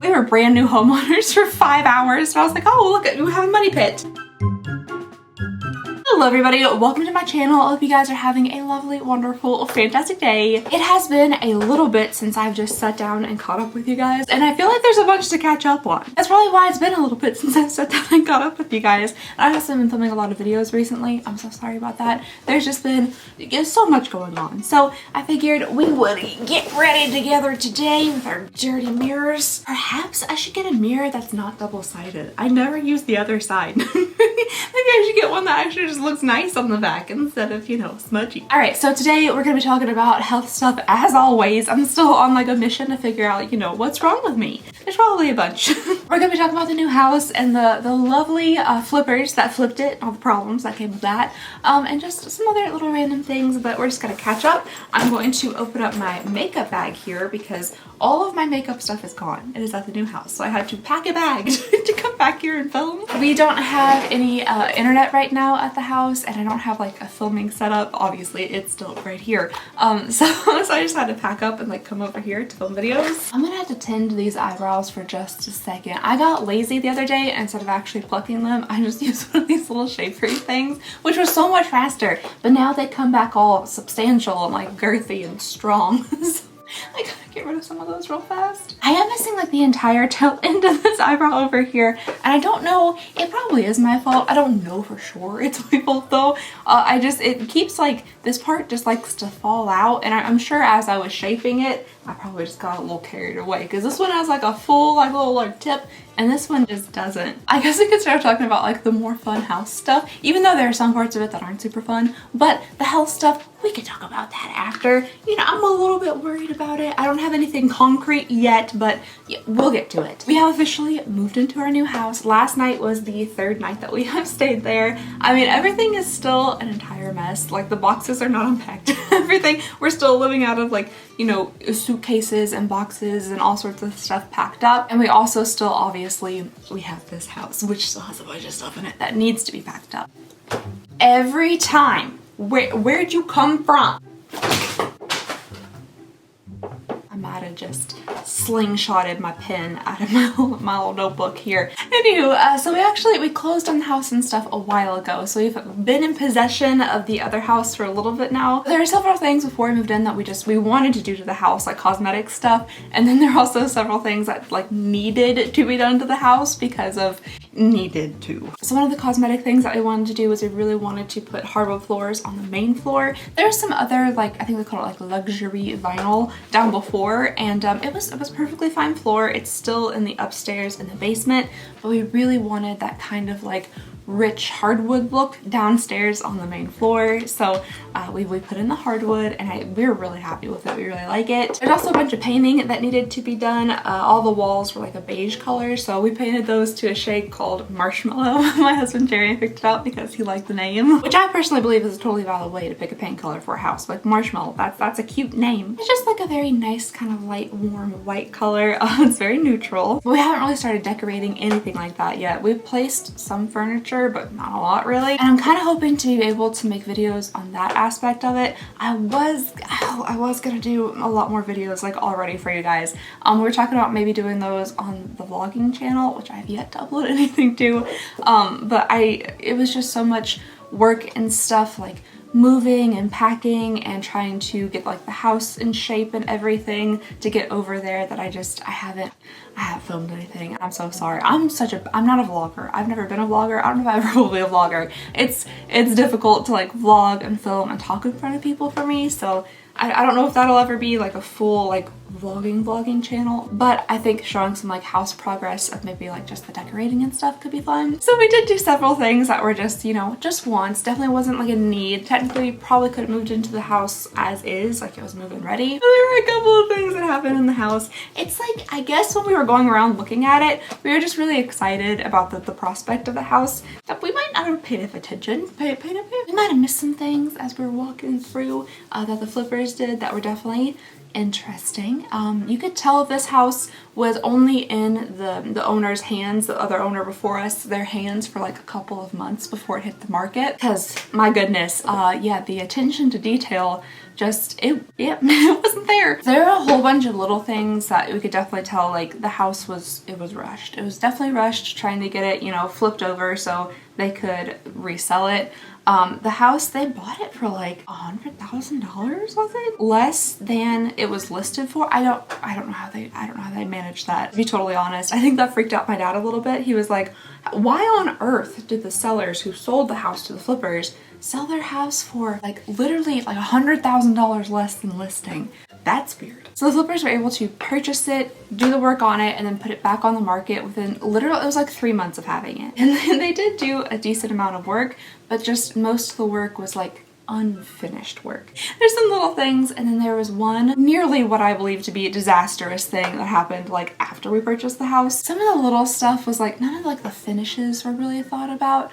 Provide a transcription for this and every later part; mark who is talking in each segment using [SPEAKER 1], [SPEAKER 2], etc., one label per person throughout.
[SPEAKER 1] We were brand new homeowners for 5 hours, and I was like, oh, look, we have a money pit. Hello everybody, welcome to my channel. I hope you guys are having a lovely, wonderful, fantastic day. It has been a little bit since I've just sat down and caught up with you guys, and I feel like there's a bunch to catch up on. That's probably why it's been a little bit since I've sat down and caught up with you guys. I've also been filming a lot of videos recently. I'm so sorry about that. There's just been so much going on. So I figured we would get ready together today with our dirty mirrors. Perhaps I should get a mirror that's not double-sided. I never use the other side. Maybe I should get one that actually just looks nice on the back instead of, you know, smudgy. Alright, so today we're gonna be talking about health stuff as always. I'm still on like a mission to figure out, you know, what's wrong with me. There's probably a bunch. We're gonna be talking about the new house and the lovely flippers that flipped it, all the problems that came with that, and just some other little random things, but we're just gonna catch up. I'm going to open up my makeup bag here because all of my makeup stuff is gone. It is at the new house, so I had to pack a bag to come back here and film. We don't have any internet right now at the house, and I don't have like a filming setup. Obviously, it's still right here. So I just had to pack up and like come over here to film videos. I'm gonna have to tend these eyebrows for just a second. I got lazy the other day, and instead of actually plucking them, I just used one of these little shapery things, which was so much faster. But now they come back all substantial and like girthy and strong. So I gotta get rid of some of those real fast. I am missing like the entire tail end of this eyebrow over here, and I don't know, it probably is my fault. I don't know for sure it's my fault though. It keeps like, this part just likes to fall out, and I'm sure as I was shaping it, I probably just got a little carried away because this one has like a full like little like tip, and this one just doesn't. I guess we could start talking about like the more fun house stuff, even though there are some parts of it that aren't super fun, but the health stuff, we could talk about that after. You know, I'm a little bit worried about it. I don't have anything concrete yet, but yeah, we'll get to it. We have officially moved into our new house. Last night was the third night that we have stayed there. I mean, everything is still an entire mess. Like the boxes are not unpacked. Everything, we're still living out of like, you know, suitcases and boxes and all sorts of stuff packed up. And we also still, obviously, we have this house, which still has a bunch of stuff in it that needs to be packed up. Every time. Where'd you come from? I might have just slingshotted my pen out of my little notebook here. Anywho, so we closed on the house and stuff a while ago, so we've been in possession of the other house for a little bit now. There are several things before we moved in that we wanted to do to the house, like cosmetic stuff, and then there are also several things that like needed to be done to the house because of needed to. So one of the cosmetic things that we wanted to do was we really wanted to put hardwood floors on the main floor. There's some other, like, I think they call it like luxury vinyl down before, and it was perfectly fine floor. It's still in the upstairs in the basement, but we really wanted that kind of like rich hardwood look downstairs on the main floor. So we put in the hardwood, and we're really happy with it. We really like it. There's also a bunch of painting that needed to be done. All the walls were like a beige color, so we painted those to a shade called Marshmallow. My husband Jerry picked it out because he liked the name, which I personally believe is a totally valid way to pick a paint color for a house. Like Marshmallow, that's a cute name. It's just like a very nice kind of light warm white color. It's very neutral. But we haven't really started decorating anything like that yet. We've placed some furniture, but not a lot really, and I'm kind of hoping to be able to make videos on that aspect of it. I was gonna do a lot more videos like already for you guys. We were talking about maybe doing those on the vlogging channel, which I've yet to upload anything to, but it was just so much work and stuff, like moving and packing and trying to get like the house in shape and everything to get over there, that I haven't filmed anything. I'm so sorry. I'm not a vlogger. I've never been a vlogger. I don't know if I ever will be a vlogger. It's difficult to like vlog and film and talk in front of people for me, so I don't know if that'll ever be like a full like vlogging channel, but I think showing some like house progress of maybe like just the decorating and stuff could be fun. So we did do several things that were just, you know, just once. Definitely wasn't like a need. Technically probably could have moved into the house as is, like it was move-in ready. But there were a couple of things that happened in the house. It's like, I guess when we were going around looking at it, we were just really excited about the prospect of the house that we might not have paid enough attention. We might have missed some things as we were walking through that the flippers did that were definitely interesting. You could tell this house was only in the owner's hands, the other owner before us, their hands for like a couple of months before it hit the market. Because my goodness, yeah, the attention to detail just, it wasn't there. There are a whole bunch of little things that we could definitely tell, like the house was rushed. It was definitely rushed trying to get it, you know, flipped over so they could resell it. The house, they bought it for like $100,000, was it? Less than it was listed for. I don't know how they managed that, to be totally honest. I think that freaked out my dad a little bit. He was like, why on earth did the sellers who sold the house to the flippers sell their house for like literally like $100,000 less than listing? That's weird. So the flippers were able to purchase it, do the work on it, and then put it back on the market within literally, it was like 3 months of having it. And then they did do a decent amount of work, but just most of the work was like unfinished work. There's some little things, and then there was one nearly what I believe to be a disastrous thing that happened like after we purchased the house. Some of the little stuff was like none of like the finishes were really thought about.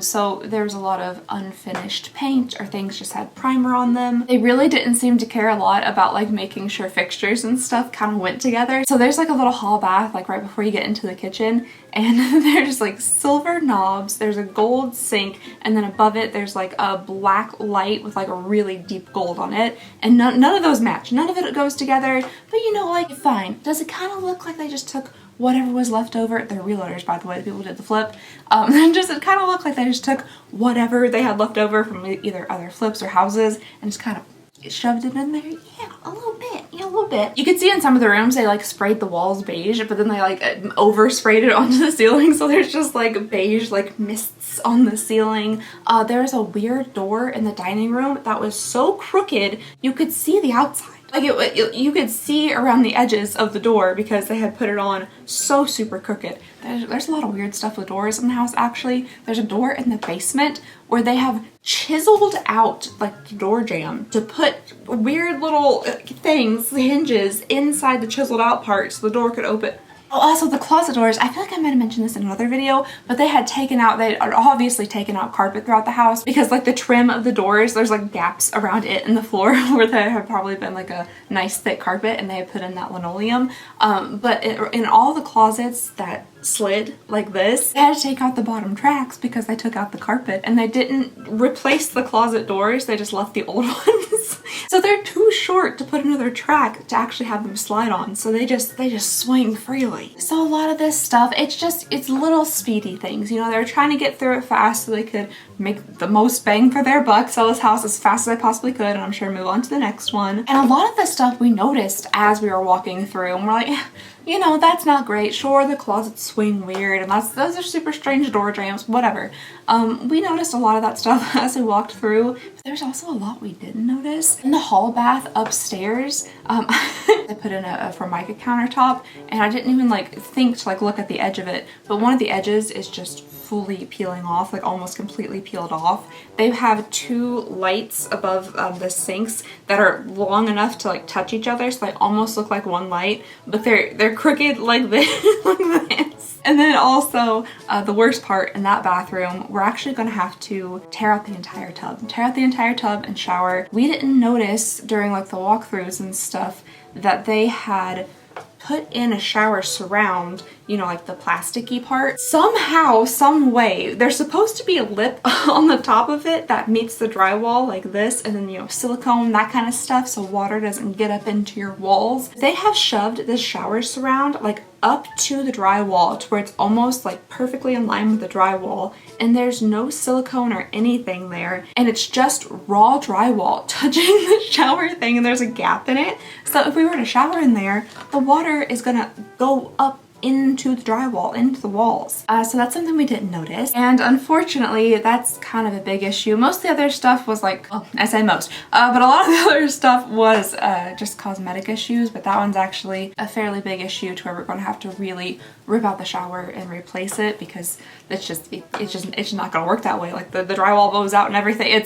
[SPEAKER 1] So there was a lot of unfinished paint, or things just had primer on them. They really didn't seem to care a lot about like making sure fixtures and stuff kind of went together. So there's like a little hall bath like right before you get into the kitchen, and there's like silver knobs, there's a gold sink, and then above it there's like a black light with like a really deep gold on it, and none of those match. None of it goes together, but you know, like fine. Does it kind of look like they just took whatever was left over? They're realtors, by the way, the people who did the flip. Does it kind of look like they just took whatever they had left over from either other flips or houses and just kind of shoved it in there? Yeah, a little bit. Yeah, a little bit. You could see in some of the rooms they like sprayed the walls beige, but then they like oversprayed it onto the ceiling, so there's just like beige like mists on the ceiling. There's a weird door in the dining room that was so crooked you could see the outside. Like you could see around the edges of the door because they had put it on so super crooked. There's a lot of weird stuff with doors in the house, actually. There's a door in the basement where they have chiseled out like the door jamb to put weird little things, hinges, inside the chiseled out part so the door could open. Oh, also the closet doors, I feel like I might have mentioned this in another video, but they had obviously taken out carpet throughout the house because like the trim of the doors, there's like gaps around it in the floor where there had probably been like a nice thick carpet and they had put in that linoleum. But in all the closets that slid like this, they had to take out the bottom tracks because they took out the carpet, and they didn't replace the closet doors, they just left the old ones. So they're too short to put another track to actually have them slide on, so they just swing freely. So a lot of this stuff, it's little speedy things, you know. They're trying to get through it fast so they could make the most bang for their buck, sell this house as fast as I possibly could, and I'm sure move on to the next one. And a lot of this stuff we noticed as we were walking through, and we're like, you know, that's not great. Sure, the closets swing weird, and those are super strange door jambs, whatever. We noticed a lot of that stuff as we walked through, but there's also a lot we didn't notice. In the hall bath upstairs, I put in a Formica countertop, and I didn't even like think to like look at the edge of it, but one of the edges is just fully peeling off, like almost completely peeled off. They have two lights above the sinks that are long enough to like touch each other, so they almost look like one light, but they're crooked like this, like this. And then also the worst part in that bathroom, we're actually gonna have to tear out the entire tub and shower. We didn't notice during like the walkthroughs and stuff that they had put in a shower surround, you know, like the plasticky part. Somehow, some way, there's supposed to be a lip on the top of it that meets the drywall like this, and then, you know, silicone, that kind of stuff, so water doesn't get up into your walls. They have shoved this shower surround like up to the drywall to where it's almost like perfectly in line with the drywall, and there's no silicone or anything there, and it's just raw drywall touching the shower thing, and there's a gap in it. So if we were to shower in there, the water is gonna go up into the drywall, into the walls. So that's something we didn't notice. And unfortunately, that's kind of a big issue. Most of the other stuff was like, well, I say most, but a lot of the other stuff was just cosmetic issues, but that one's actually a fairly big issue to where we're going to have to really rip out the shower and replace it because it's just not going to work that way. Like the drywall bows out and everything.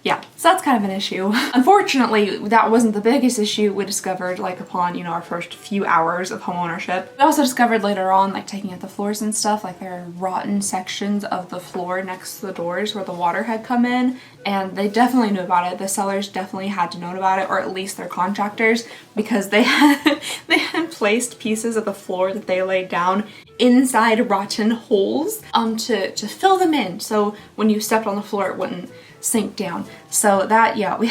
[SPEAKER 1] yeah, so that's kind of an issue. Unfortunately, that wasn't the biggest issue we discovered like upon, you know, our first few hours of homeownership. We also discovered later on, like taking out the floors and stuff, like there are rotten sections of the floor next to the doors where the water had come in, and they definitely knew about it. The sellers definitely had to know about it, or at least their contractors, because they had placed pieces of the floor that they laid down inside rotten holes to fill them in, so when you stepped on the floor it wouldn't sink down. So that, yeah, we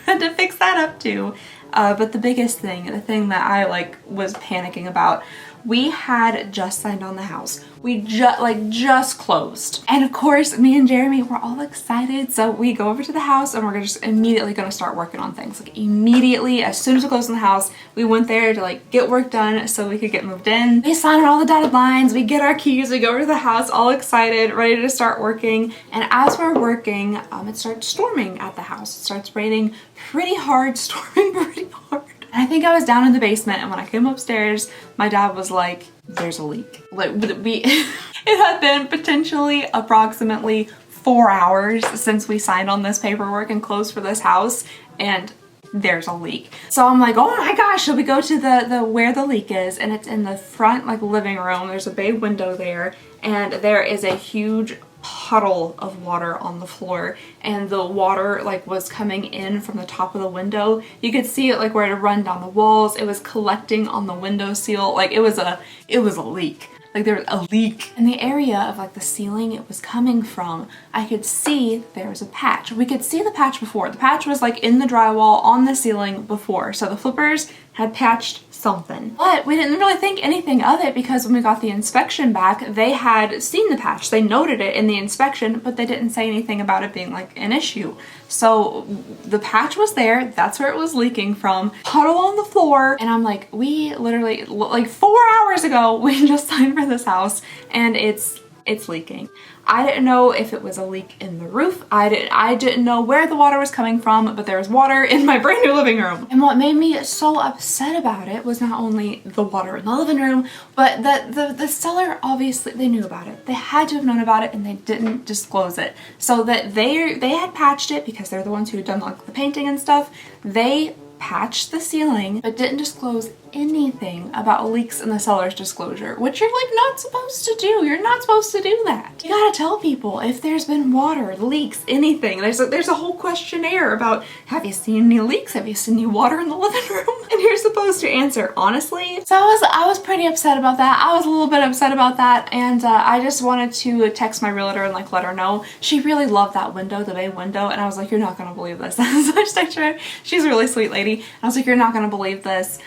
[SPEAKER 1] had to fix that up too. But the biggest thing, the thing that I like was panicking about, we had just signed on the house. We just closed. And of course, me and Jeremy were all excited. So we go over to the house and we're just immediately gonna start working on things. Like immediately, as soon as we closed on the house, we went there to like get work done so we could get moved in. We signed all the dotted lines, we get our keys, we go over to the house all excited, ready to start working. And as we're working, it starts storming at the house. It starts raining pretty hard, storming pretty hard. And I think I was down in the basement, and when I came upstairs, my dad was like, there's a leak. Like, it had been potentially approximately 4 hours since we signed on this paperwork and closed for this house, and there's a leak. So I'm like, oh my gosh, so we go to the where the leak is, and it's in the front like living room. There's a bay window there, and there is a huge puddle of water on the floor, and the water like was coming in from the top of the window. You could see it like where it had run down the walls. It was collecting on the window seal. Like it was a leak. Like there was a leak in the area of like the ceiling it was coming from. I could see there was a patch. We could see the patch before. The patch was like in the drywall on the ceiling before. So the flippers had patched something. But we didn't really think anything of it because when we got the inspection back, they had seen the patch. They noted it in the inspection, but they didn't say anything about it being like an issue. So the patch was there. That's where it was leaking from. Puddle on the floor. And I'm like, we literally, like 4 hours ago, we just signed for this house and it's leaking. I didn't know if it was a leak in the roof. I didn't know where the water was coming from, but there was water in my brand new living room. And what made me so upset about it was not only the water in the living room, but that the seller, obviously they knew about it. They had to have known about it and they didn't disclose it. So that they had patched it because they're the ones who had done like the painting and stuff. They patched the ceiling but didn't disclose anything about leaks in the seller's disclosure, which you're like not supposed to do. You're not supposed to do that. You gotta tell people if there's been water, leaks, anything. There's a whole questionnaire about, have you seen any leaks? Have you seen any water in the living room? And you're supposed to answer honestly. So I was pretty upset about that. I was a little bit upset about that, and I just wanted to text my realtor and like let her know. She really loved that window, the bay window, and I was like, you're not gonna believe this. So I just texted her. She's a really sweet lady. And I was like, you're not gonna believe this.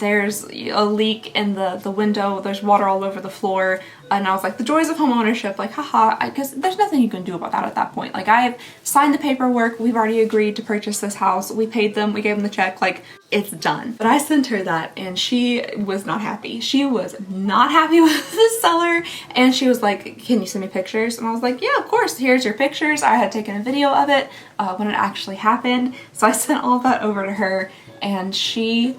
[SPEAKER 1] There's a leak in the window, there's water all over the floor, and I was like, the joys of home ownership, like haha, because there's nothing you can do about that at that point. Like I've signed the paperwork, we've already agreed to purchase this house, we paid them, we gave them the check, like it's done. But I sent her that and she was not happy. She was not happy with the seller, and she was like, can you send me pictures? And I was like, yeah, of course, here's your pictures. I had taken a video of it when it actually happened, so I sent all that over to her. And she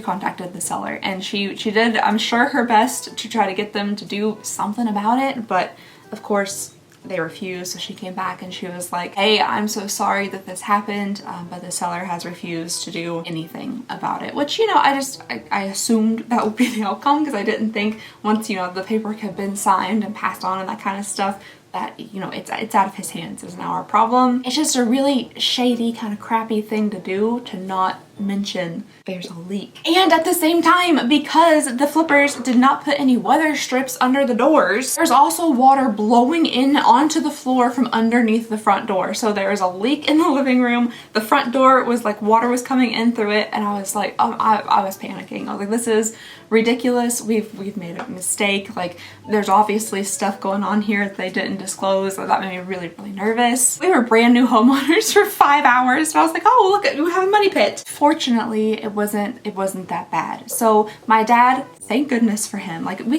[SPEAKER 1] contacted the seller, and she did, I'm sure, her best to try to get them to do something about it, but of course they refused. So she came back and she was like, hey, I'm so sorry that this happened, but the seller has refused to do anything about it, which, you know, I assumed that would be the outcome, because I didn't think once, you know, the paperwork had been signed and passed on and that kind of stuff, that, you know, it's out of his hands is now our problem. It's just a really shady, kind of crappy thing to do, to not mention there's a leak. And at the same time, because the flippers did not put any weather strips under the doors, there's also water blowing in onto the floor from underneath the front door. So there was a leak in the living room. The front door was like, water was coming in through it, and I was like, I was panicking. I was like, this is ridiculous. We've made a mistake. Like there's obviously stuff going on here that they didn't disclose. That made me really, really nervous. We were brand new homeowners for 5 hours, so I was like, oh, look, we have a money pit. Fortunately, it wasn't that bad. So my dad, thank goodness for him, like my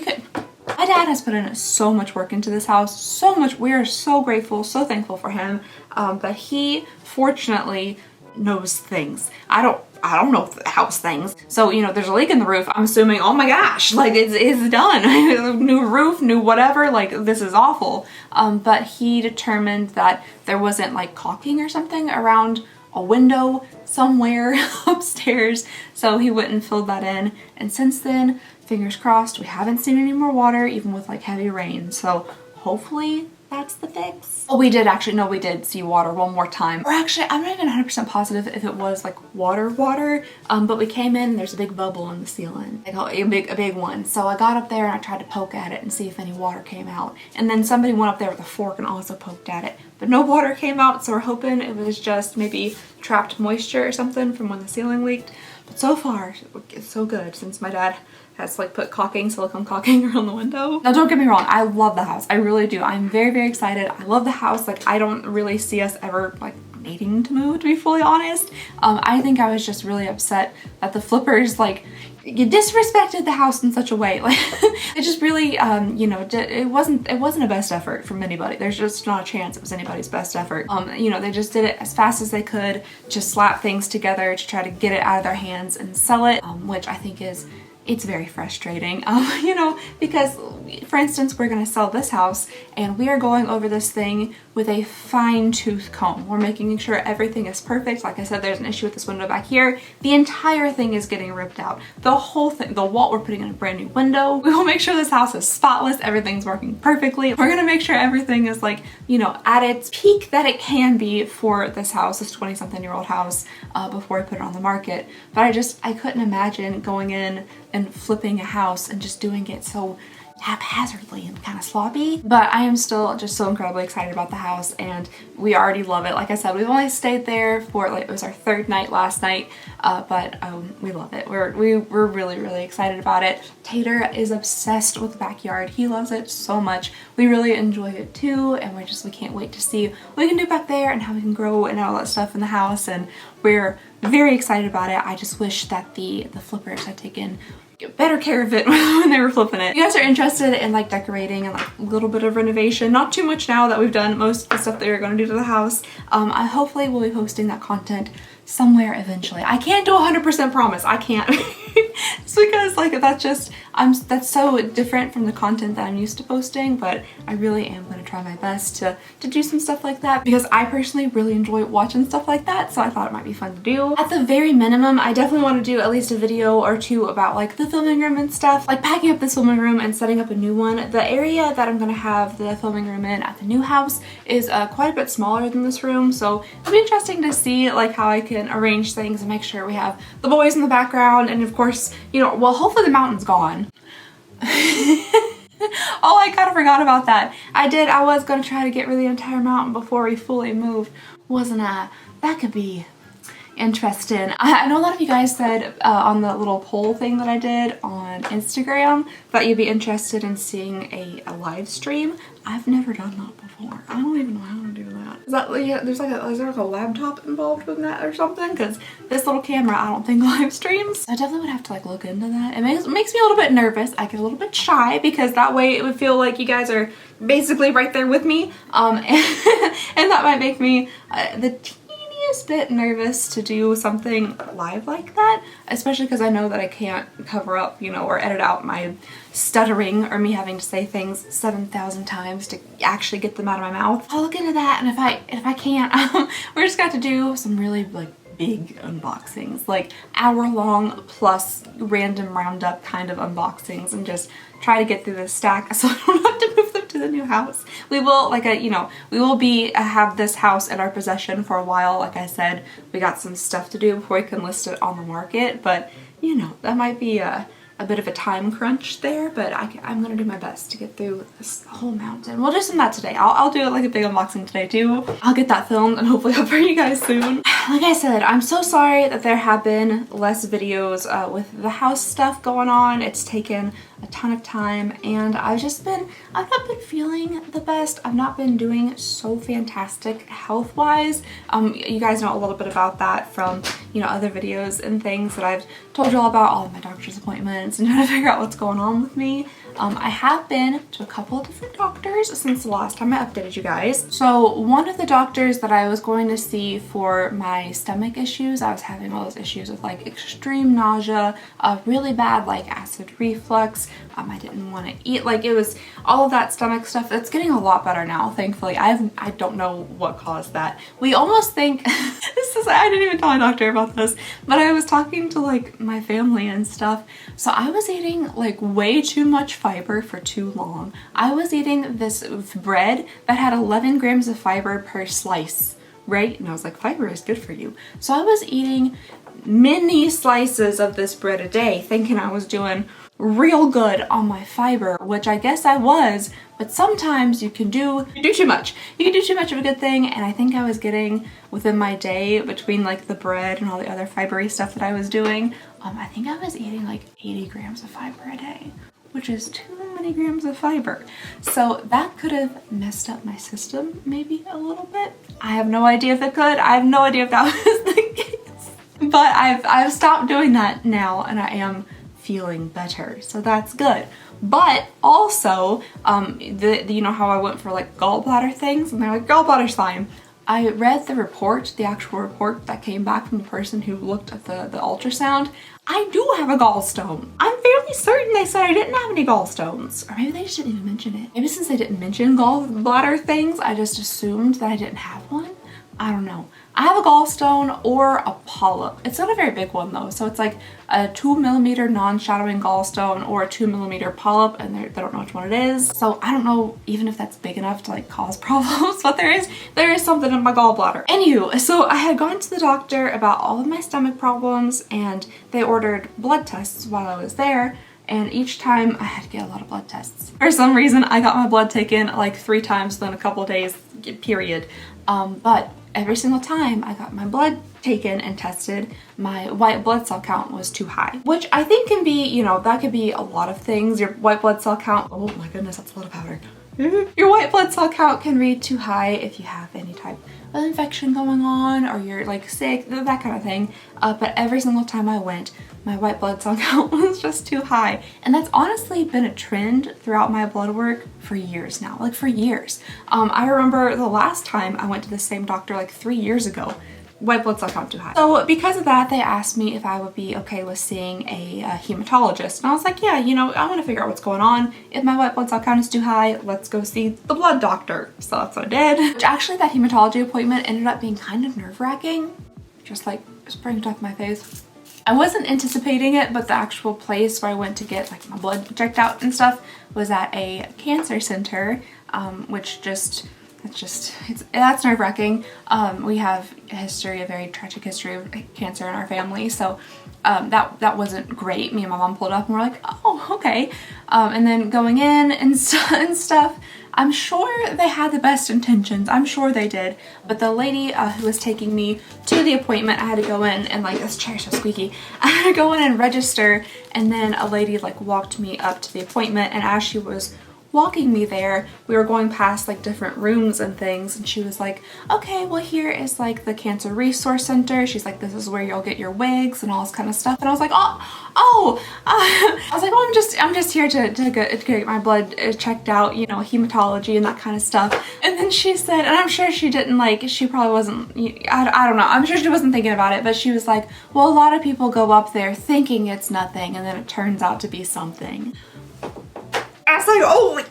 [SPEAKER 1] dad has put in so much work into this house, so much. We are so grateful, so thankful for him. But he fortunately knows things. I I don't know, house things. So, you know, there's a leak in the roof. I'm assuming, oh my gosh, like it's done. New roof, new whatever, like this is awful. But he determined that there wasn't like caulking or something around a window somewhere upstairs, so he went and filled that in. And since then, fingers crossed, we haven't seen any more water, even with like heavy rain. So hopefully that's the fix. Oh, we did actually, no, we did see water one more time. Or actually, I'm not even 100% positive if it was like water, but we came in and there's a big bubble in the ceiling, like a big one. So I got up there and I tried to poke at it and see if any water came out. And then somebody went up there with a fork and also poked at it, but no water came out. So we're hoping it was just maybe trapped moisture or something from when the ceiling leaked. But so far, it's so good since my dad has like put silicone caulking around the window. Now don't get me wrong, I love the house. I really do. I'm very, very excited. I love the house. Like I don't really see us ever like needing to move, to be fully honest. I think I was just really upset that the flippers like you disrespected the house in such a way. Like it just really, you know, it wasn't a best effort from anybody. There's just not a chance it was anybody's best effort. You know, they just did it as fast as they could, just slap things together to try to get it out of their hands and sell it, which I think it's very frustrating, you know, because for instance, we're gonna sell this house and we are going over this thing with a fine-tooth comb. We're making sure everything is perfect. Like I said, there's an issue with this window back here. The entire thing is getting ripped out. The whole thing, the wall, we're putting in a brand new window. We will make sure this house is spotless. Everything's working perfectly. We're gonna make sure everything is like, you know, at its peak that it can be for this house, this 20-something-year-old house, before we put it on the market. But I couldn't imagine going in and flipping a house and just doing it so haphazardly and kind of sloppy. But I am still just so incredibly excited about the house and we already love it. Like I said, we've only stayed there for like, it was our third night last night, but we love it. We're really, really excited about it. Tater is obsessed with the backyard. He loves it so much. We really enjoy it too, and we can't wait to see what we can do back there and how we can grow and all that stuff in the house, and we're very excited about it. I just wish that the flippers had taken better care of it when they were flipping it. If you guys are interested in like decorating and like a little bit of renovation, not too much now that we've done most of the stuff that we're going to do to the house, I hopefully will be posting that content somewhere eventually. I can't do 100% promise. I can't. It's because like that's so different from the content that I'm used to posting, but I really am going to try my best to do some stuff like that because I personally really enjoy watching stuff like that, so I thought it might be fun to do. At the very minimum, I definitely want to do at least a video or two about like the filming room and stuff, like packing up this filming room and setting up a new one. The area that I'm going to have the filming room in at the new house is quite a bit smaller than this room, so it'll be interesting to see like how I can arrange things and make sure we have the boys in the background, and of course, you know, well, hopefully the mountain's gone. Oh, I kind of forgot about that. I was going to try to get rid of the entire mountain before we fully move, wasn't I? That could be interesting. I know a lot of you guys said on the little poll thing that I did on Instagram that you'd be interested in seeing a live stream. I've never done that before. I don't even know how to do that. Is that like, is there like a laptop involved with that or something? Because this little camera, I don't think live streams. I definitely would have to like look into that. It makes me a little bit nervous. I get a little bit shy because that way it would feel like you guys are basically right there with me. And that might make me the teeniest bit nervous to do something live like that, especially because I know that I can't cover up, you know, or edit out my stuttering or me having to say things 7,000 times to actually get them out of my mouth. I'll look into that, and if I can't, we're just got to do some really like big unboxings, like hour-long plus random roundup kind of unboxings, and just try to get through this stack so I don't have to move them to the new house. We will, like, you know, we will have this house in our possession for a while. Like I said, we got some stuff to do before we can list it on the market, but you know, that might be a bit of a time crunch there, but I'm gonna do my best to get through this whole mountain. We'll do some of that today. I'll do like a big unboxing today too. I'll get that filmed and hopefully I'll bring you guys soon. Like I said, I'm so sorry that there have been less videos with the house stuff going on. It's taken a ton of time, and I've not been feeling the best. I've not been doing so fantastic health-wise. You guys know a little bit about that from, you know, other videos and things that I've told you all about, all of my doctor's appointments and trying to figure out what's going on with me. I have been to a couple of different doctors since the last time I updated you guys. So one of the doctors that I was going to see for my stomach issues, I was having all those issues with like extreme nausea, really bad like acid reflux. I didn't want to eat, like it was all of that stomach stuff. It's getting a lot better now, thankfully. I don't know what caused that. We almost think, I didn't even tell my doctor about this, but I was talking to like my family and stuff. So I was eating like way too much fiber for too long. I was eating this bread that had 11 grams of fiber per slice, right? And I was like, fiber is good for you. So I was eating mini slices of this bread a day, thinking I was doing real good on my fiber, which I guess I was, but sometimes you can do too much. You can do too much of a good thing, and I think I was getting within my day, between like the bread and all the other fibery stuff that I was doing, I think I was eating like 80 grams of fiber a day, which is too many grams of fiber. So that could have messed up my system maybe a little bit. I have no idea if it could. I have no idea if that was the case. But I've stopped doing that now, and I am feeling better, so that's good. But also, you know how I went for like gallbladder things, and they're like, gallbladder's fine. I read the report, the actual report that came back from the person who looked at the ultrasound. I do have a gallstone. I'm fairly certain they said I didn't have any gallstones. Or maybe they just didn't even mention it. Maybe since they didn't mention gallbladder things, I just assumed that I didn't have one. I don't know. I have a gallstone or a polyp. It's not a very big one though, so it's like a 2mm non-shadowing gallstone or a 2mm polyp, and they don't know which one it is. So I don't know even if that's big enough to like cause problems, but there is something in my gallbladder. Anywho, so I had gone to the doctor about all of my stomach problems, and they ordered blood tests while I was there. And each time I had to get a lot of blood tests. For some reason, I got my blood taken like 3 times within a couple of days, period. But every single time I got my blood taken and tested, my white blood cell count was too high, which I think can be, you know, that could be a lot of things. Your white blood cell count, oh my goodness, that's a lot of powder. Your white blood cell count can be too high if you have any type of infection going on, or you're like sick, that kind of thing. But every single time I went, my white blood cell count was just too high. And that's honestly been a trend throughout my blood work for years now, like for years. I remember the last time I went to the same doctor like 3 years ago, white blood cell count too high. So because of that, they asked me if I would be okay with seeing a hematologist. And I was like, yeah, you know, I want to figure out what's going on. If my white blood cell count is too high, let's go see the blood doctor. So that's what I did. Which actually, that hematology appointment ended up being kind of nerve-wracking. Just like spraying off my face. I wasn't anticipating it, but the actual place where I went to get like my blood checked out and stuff was at a cancer center, which that's nerve-wracking. We have a history, a very tragic history of cancer in our family, so that wasn't great. Me and my mom pulled up and we're like, oh, okay. And then going in and stuff, I'm sure they had the best intentions. I'm sure they did. But the lady who was taking me to the appointment, I had to go in and like, this chair's so squeaky. I had to go in and register, and then a lady like walked me up to the appointment, and as she was walking me there, we were going past like different rooms and things, and she was like, okay, well here is like the Cancer Resource Center. She's like, this is where you'll get your wigs and all this kind of stuff. And I was like, I was like, oh, I'm just here to get my blood checked out, you know, hematology and that kind of stuff. And then she said, and I'm sure she didn't like, she probably wasn't, I don't know, I'm sure she wasn't thinking about it, but she was like, well, a lot of people go up there thinking it's nothing, and then it turns out to be something. I was like, oh,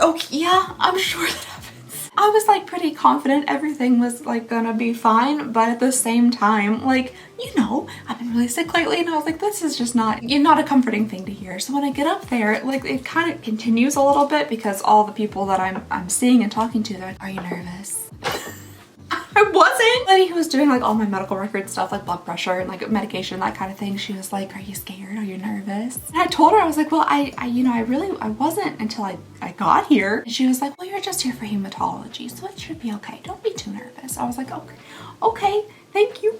[SPEAKER 1] okay, yeah, I'm sure that happens. I was like pretty confident everything was like gonna be fine, but at the same time, like, you know, I've been really sick lately, and I was like, this is just not a comforting thing to hear. So when I get up there, like, it kind of continues a little bit, because all the people that I'm seeing and talking to, they're like, are you nervous? I wasn't. The lady who was doing like all my medical record stuff, like blood pressure and like medication, that kind of thing, she was like, are you scared? Are you nervous? And I told her, I was like, well, I wasn't until I got here. And she was like, well, you're just here for hematology, so it should be okay. Don't be too nervous. I was like, okay, thank you.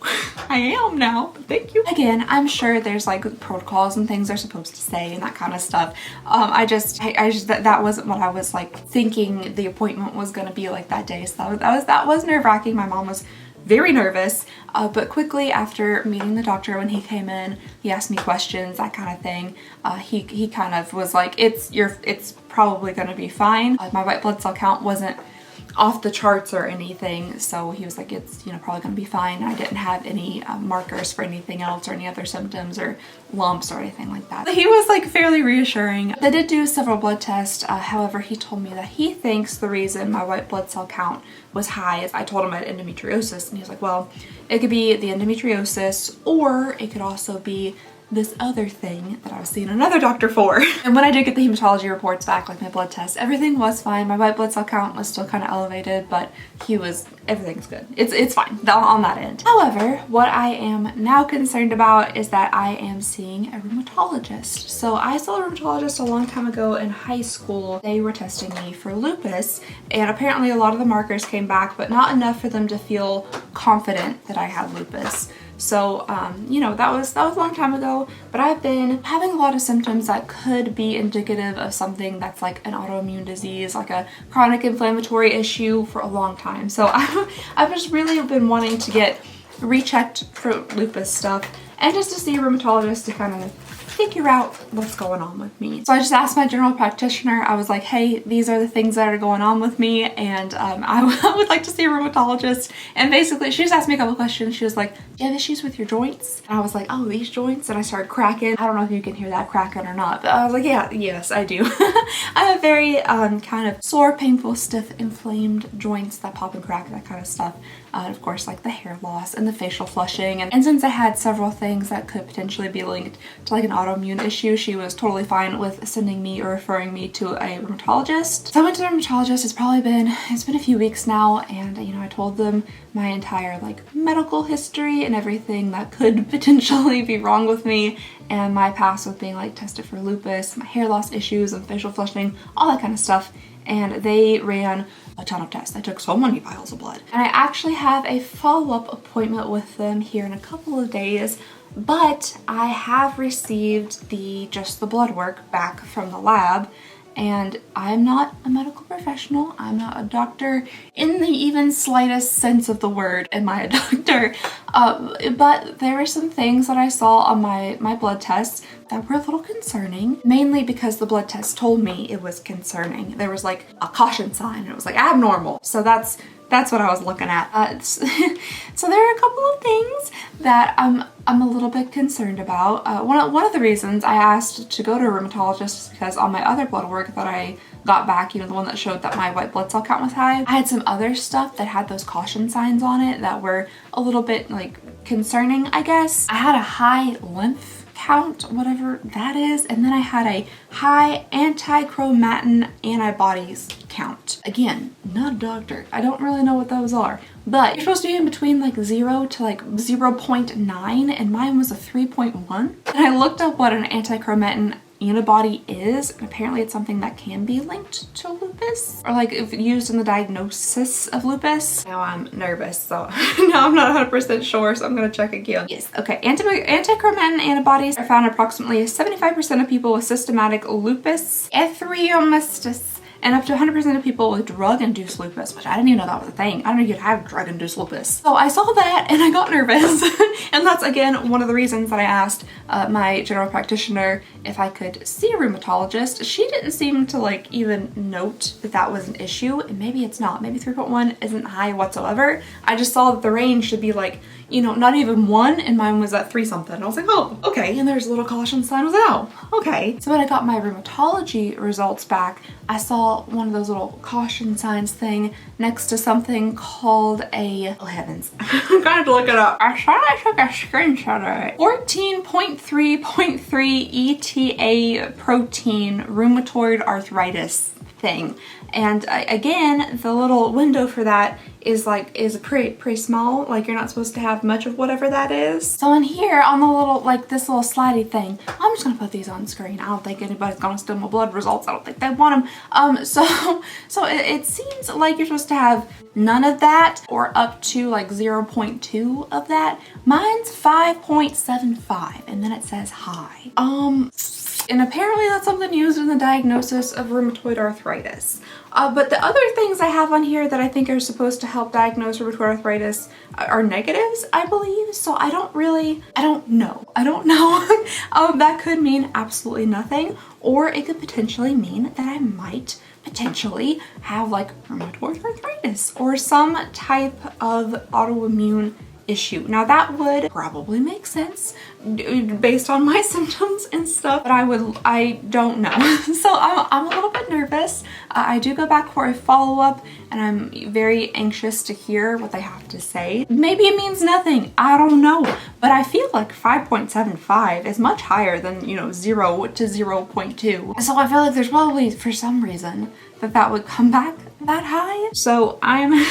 [SPEAKER 1] I am now, but thank you. Again, I'm sure there's like protocols and things they're supposed to say and that kind of stuff. I just that wasn't what I was like thinking the appointment was gonna be like that day. So that was nerve-wracking. My mom was very nervous, but quickly after meeting the doctor, when he came in, he asked me questions, that kind of thing. He kind of was like, it's probably gonna be fine. My white blood cell count wasn't off the charts or anything, so he was like, it's, you know, probably gonna be fine. I didn't have any markers for anything else or any other symptoms or lumps or anything like that. He was like fairly reassuring. They did do several blood tests. However, he told me that he thinks the reason my white blood cell count was high is I told him I had endometriosis, and he was like, well, it could be the endometriosis, or it could also be this other thing that I was seeing another doctor for. And when I did get the hematology reports back, like my blood test, everything was fine. My white blood cell count was still kind of elevated, but everything's good. It's fine on that end. However, what I am now concerned about is that I am seeing a rheumatologist. So I saw a rheumatologist a long time ago in high school. They were testing me for lupus, and apparently a lot of the markers came back, but not enough for them to feel confident that I had lupus. So, you know, that was a long time ago, but I've been having a lot of symptoms that could be indicative of something that's like an autoimmune disease, like a chronic inflammatory issue for a long time. So I've just really been wanting to get rechecked for lupus stuff and just to see a rheumatologist to kind of figure out what's going on with me. So I just asked my general practitioner, I was like, hey, these are the things that are going on with me, and I would like to see a rheumatologist. And basically she just asked me a couple questions. She was like, do you have issues with your joints? And I was like, oh, these joints? And I started cracking. I don't know if you can hear that cracking or not, but I was like, yes, I do. I have very kind of sore, painful, stiff, inflamed joints that pop and crack, that kind of stuff. Of course, like the hair loss and the facial flushing. And since I had several things that could potentially be linked to like an autoimmune issue, she was totally fine with sending me or referring me to a rheumatologist. So I went to the rheumatologist. It's been a few weeks now, and you know, I told them my entire like medical history and everything that could potentially be wrong with me, and my past with being like tested for lupus, my hair loss issues and facial flushing, all that kind of stuff. And they ran a ton of tests. I took so many vials of blood. And I actually have a follow-up appointment with them here in a couple of days, but I have received just the blood work back from the lab, and I'm not a medical professional. I'm not a doctor in the even slightest sense of the word. Am I a doctor? But there are some things that I saw on my blood tests that were a little concerning, mainly because the blood test told me it was concerning. There was like a caution sign, and it was like abnormal. So that's what I was looking at. So there are a couple of things that I'm a little bit concerned about. One of the reasons I asked to go to a rheumatologist is because on my other blood work that I got back, you know, the one that showed that my white blood cell count was high, I had some other stuff that had those caution signs on it that were a little bit like concerning, I guess. I had a high lymph count, whatever that is, and then I had a high anti-chromatin antibodies count. Again, not a doctor. I don't really know what those are, but you're supposed to be in between like 0 to like 0.9, and mine was a 3.1. And I looked up what an anti-chromatin antibody is, and apparently it's something that can be linked to lupus, or like if used in the diagnosis of lupus. Now I'm nervous, so now I'm not 100% sure, so I'm gonna check again. Yes, okay. Anti-chromatin antibodies are found in approximately 75% of people with systematic lupus erythematosus, and up to 100% of people with drug-induced lupus, which I didn't even know that was a thing. I don't know you could have drug-induced lupus. So I saw that and I got nervous. And that's, again, one of the reasons that I asked my general practitioner if I could see a rheumatologist. She didn't seem to like even note that that was an issue, and maybe it's not. Maybe 3.1 isn't high whatsoever. I just saw that the range should be like, you know, not even 1, and mine was at 3 something. And I was like, oh, okay. And there's a little caution sign. I was like, oh, okay. So when I got my rheumatology results back, I saw one of those little caution signs thing next to something called a, oh heavens, I'm trying to look it up. I thought I took a screenshot of it. 14.3.3 ETA protein rheumatoid arthritis thing. And again, the little window for that is pretty small. Like, you're not supposed to have much of whatever that is. So in here on the little, like this little slidey thing, I'm just gonna put these on screen. I don't think anybody's gonna steal my blood results. I don't think they want them. So it seems like you're supposed to have none of that or up to like 0.2 of that. Mine's 5.75, and then it says high. And apparently that's something used in the diagnosis of rheumatoid arthritis. But the other things I have on here that I think are supposed to help diagnose rheumatoid arthritis are negatives, I believe. So I don't know. That could mean absolutely nothing, or it could potentially mean that I might potentially have like rheumatoid arthritis or some type of autoimmune issue. Now that would probably make sense based on my symptoms and stuff, but I don't know. So I'm a little bit nervous. I do go back for a follow-up and I'm very anxious to hear what they have to say. Maybe it means nothing, I don't know, but I feel like 5.75 is much higher than, you know, 0 to 0.2. So I feel like there's probably, for some reason, that would come back that high. So I'm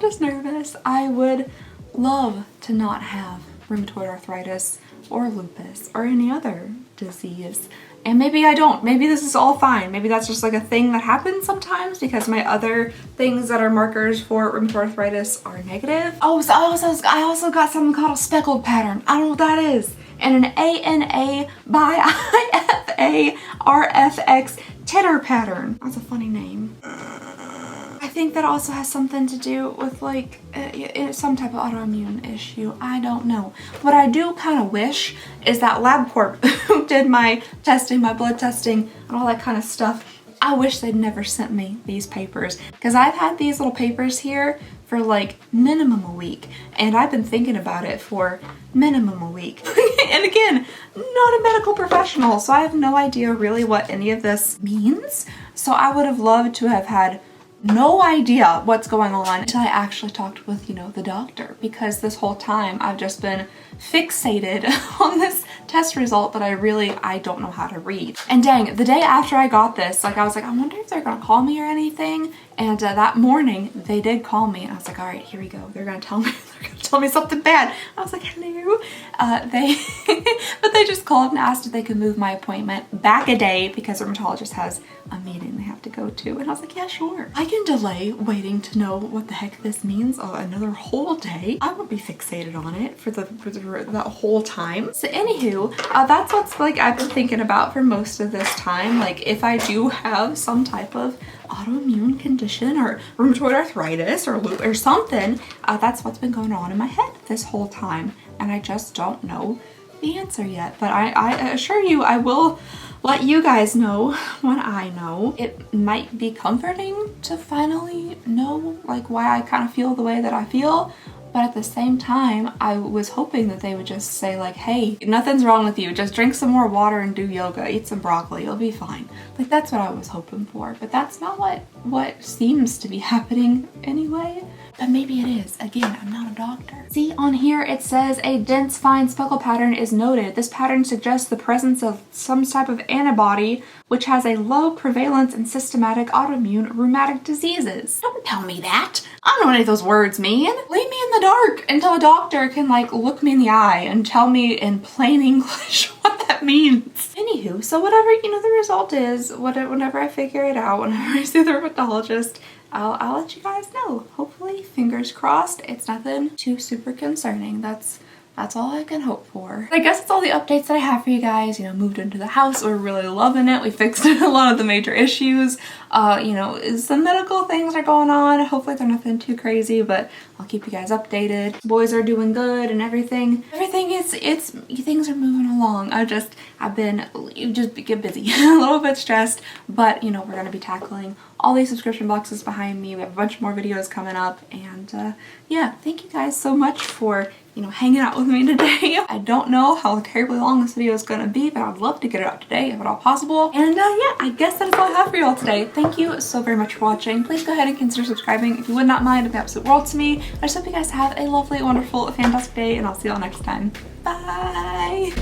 [SPEAKER 1] just nervous. I would love to not have rheumatoid arthritis or lupus or any other disease. And maybe I don't. Maybe this is all fine. Maybe that's just like a thing that happens sometimes because my other things that are markers for rheumatoid arthritis are negative. Oh, so I also got something called a speckled pattern. I don't know what that is. And an ANA by IFA RFX titter pattern. That's a funny name. I think that also has something to do with like some type of autoimmune issue. I don't know. What I do kind of wish is that LabCorp who did my testing, my blood testing and all that kind of stuff, I wish they'd never sent me these papers, because I've had these little papers here for like minimum a week, and I've been thinking about it for minimum a week. And again, not a medical professional, so I have no idea really what any of this means. So I would have loved to have had no idea what's going on until I actually talked with, you know, the doctor, because this whole time I've just been fixated on this test result that I don't know how to read. And dang, the day after I got this, like I was like, I wonder if they're gonna call me or anything. And that morning they did call me and I was like, all right, here we go. They're gonna tell me something bad. I was like, hello. But they just called and asked if they could move my appointment back a day because the rheumatologist has a meeting they have to go to. And I was like, yeah, sure. I can delay waiting to know what the heck this means another whole day. I won't be fixated on it for that whole time. So anywho, that's what's like I've been thinking about for most of this time. Like if I do have some type of autoimmune condition or rheumatoid arthritis or something, that's what's been going on in my head this whole time. And I just don't know the answer yet. But I assure you, I will let you guys know when I know. It might be comforting to finally know like why I kind of feel the way that I feel. But at the same time, I was hoping that they would just say like, hey, nothing's wrong with you. Just drink some more water and do yoga. Eat some broccoli. You'll be fine. Like that's what I was hoping for. But that's not what seems to be happening anyway. But maybe it is. Again, I'm not a doctor. See, on here it says a dense fine speckle pattern is noted. This pattern suggests the presence of some type of antibody which has a low prevalence in systematic autoimmune rheumatic diseases. Don't tell me that. I don't know what any of those words mean. Leave me in the dark until a doctor can like look me in the eye and tell me in plain English what that means. Anywho, so whatever, you know, the result is, whenever I figure it out, whenever I see the rheumatologist, I'll let you guys know. Hopefully, fingers crossed, it's nothing too super concerning. That's all I can hope for. I guess that's all the updates that I have for you guys. You know, moved into the house. We're really loving it. We fixed a lot of the major issues. You know, some medical things are going on. Hopefully they're nothing too crazy, but I'll keep you guys updated. Boys are doing good and everything. Things are moving along. You just get busy. A little bit stressed, but you know, we're gonna be tackling all these subscription boxes behind me. We have a bunch more videos coming up, and yeah, thank you guys so much for, you know, hanging out with me today. I don't know how terribly long this video is gonna be, but I'd love to get it out today if at all possible. And yeah, I guess that is all I have for you all today. Thank you so very much for watching. Please go ahead and consider subscribing if you would not mind. It'd be the absolute world to me. I just hope you guys have a lovely, wonderful, fantastic day, and I'll see you all next time. Bye!